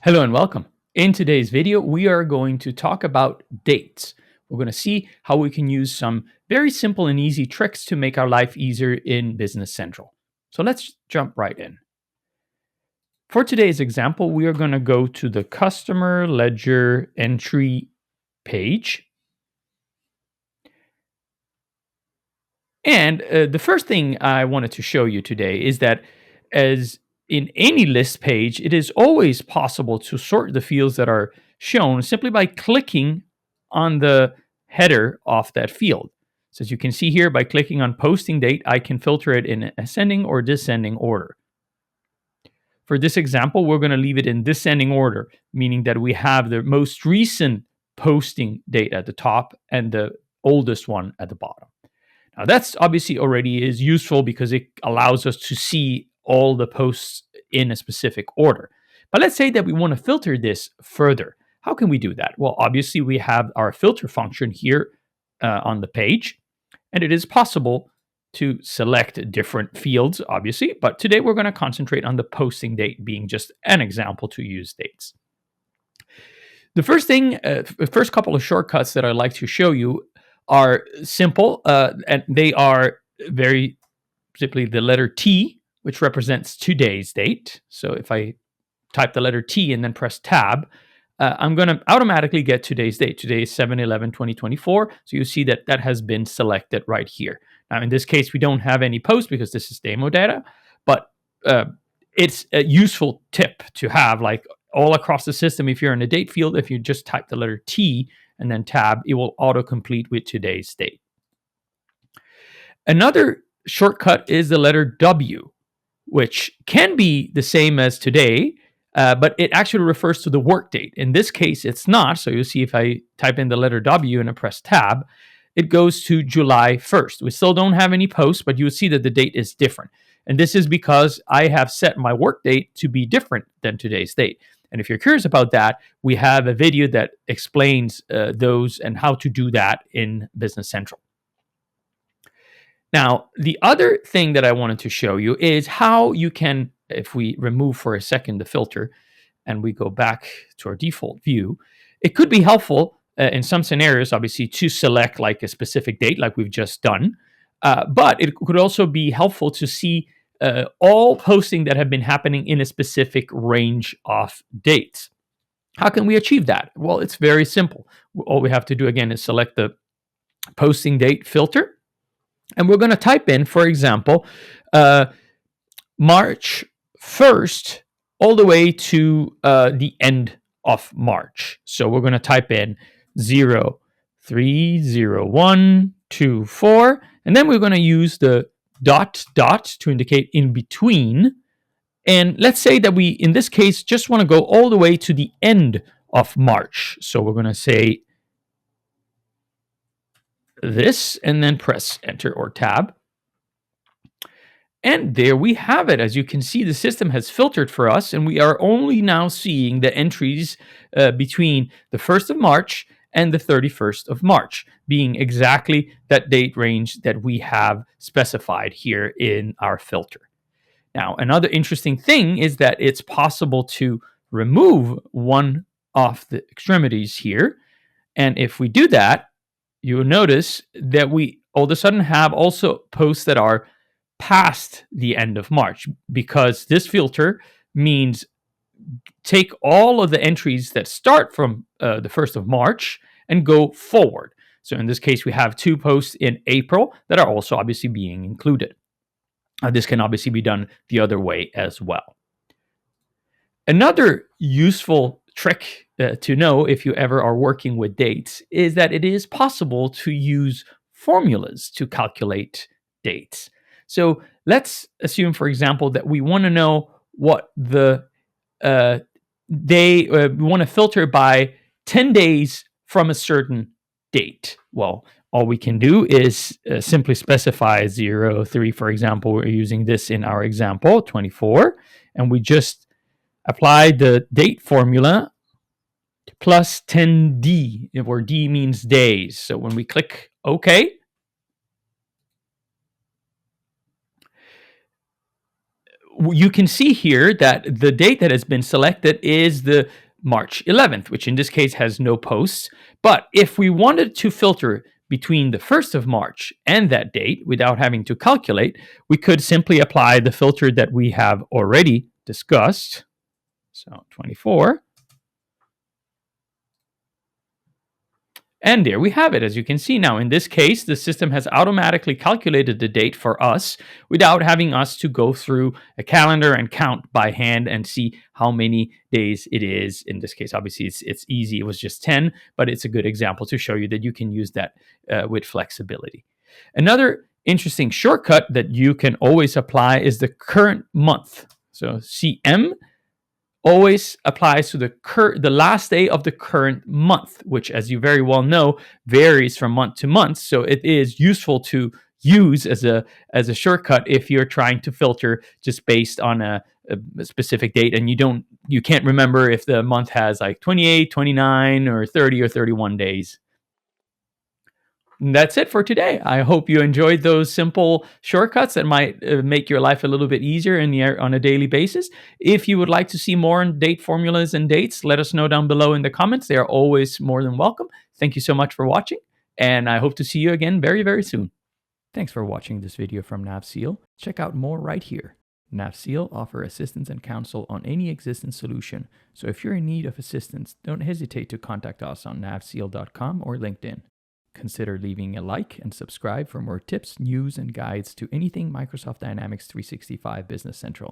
Hello and welcome. In today's video, we are going to talk about dates. We're going to see how we can use some very simple and easy tricks to make our life easier in Business Central. So let's jump right in. For today's example, we are going to go to the customer ledger entry page. And the first thing I wanted to show you today is that as in any list page, it is always possible to sort the fields that are shown simply by clicking on the header of that field. So as you can see here, by clicking on posting date, I can filter it in ascending or descending order. For this example, we're going to leave it in descending order, meaning that we have the most recent posting date at the top and the oldest one at the bottom. Now that's obviously already is useful because it allows us to see all the posts in a specific order. But let's say that we want to filter this further. How can we do that? Well, obviously we have our filter function here on the page, and it is possible to select different fields, obviously, but today we're going to concentrate on the posting date being just an example to use dates. The first couple of shortcuts that I'd like to show you are simple, and they are very simply the letter T, which represents today's date. So if I type the letter T and then press tab, I'm going to automatically get today's date. Today is 7/11/2024. So you see that that has been selected right here. Now, in this case, we don't have any post because this is demo data, but it's a useful tip to have, like all across the system. If you're in a date field, if you just type the letter T and then tab, it will autocomplete with today's date. Another shortcut is the letter W, which can be the same as today, but it actually refers to the work date. In this case, it's not. So you'll see if I type in the letter W and I press tab, it goes to July 1st. We still don't have any posts, but you'll see that the date is different. And this is because I have set my work date to be different than today's date. And if you're curious about that, we have a video that explains those and how to do that in Business Central. Now, the other thing that I wanted to show you is how you can, if we remove for a second the filter and we go back to our default view, it could be helpful in some scenarios, obviously, to select like a specific date like we've just done. But it could also be helpful to see all posting that have been happening in a specific range of dates. How can we achieve that? Well, it's very simple. All we have to do again is select the posting date filter. And we're going to type in, for example, March 1st all the way to the end of March. So we're going to type in 030124, and then we're going to use the dot to indicate in between. And let's say that we, in this case, just want to go all the way to the end of March. So we're going to say this and then press enter or tab. And there we have it. As you can see, the system has filtered for us, and we are only now seeing the entries between the 1st of March and the 31st of March, being exactly that date range that we have specified here in our filter. Now, another interesting thing is that it's possible to remove one of the extremities here. And if we do that, you will notice that we all of a sudden have also posts that are past the end of March, because this filter means take all of the entries that start from the 1st of March and go forward. So in this case, we have 2 posts in April that are also obviously being included. This can obviously be done the other way as well. Another useful trick to know if you ever are working with dates is that it is possible to use formulas to calculate dates. So let's assume, for example, that we want to know what the we want to filter by 10 days from a certain date. Well, all we can do is simply specify 03, for example. We're using this in our example, 24, and we just apply the date formula plus 10D, where D means days. So when we click OK, you can see here that the date that has been selected is the March 11th, which in this case has no posts. But if we wanted to filter between the 1st of March and that date without having to calculate, we could simply apply the filter that we have already discussed. So 24. And there we have it. As you can see now, in this case, the system has automatically calculated the date for us without having us to go through a calendar and count by hand and see how many days it is. In this case, obviously, it's easy. It was just 10, but it's a good example to show you that you can use that with flexibility. Another interesting shortcut that you can always apply is the current month. So CM always applies to the last day of the current month, which, as you very well know, varies from month to month. So it is useful to use as a shortcut if you're trying to filter just based on a specific date and you can't remember if the month has like 28, 29, or 30 or 31 days. And that's it for today. I hope you enjoyed those simple shortcuts that might make your life a little bit easier on a daily basis. If you would like to see more on date formulas and dates, let us know down below in the comments. They are always more than welcome. Thank you so much for watching, and I hope to see you again very, very soon. Thanks for watching this video from NAV SEAL. Check out more right here. NAV SEAL offer assistance and counsel on any existing solution. So if you're in need of assistance, don't hesitate to contact us on navseal.com or LinkedIn. Consider leaving a like and subscribe for more tips, news, and guides to anything Microsoft Dynamics 365 Business Central.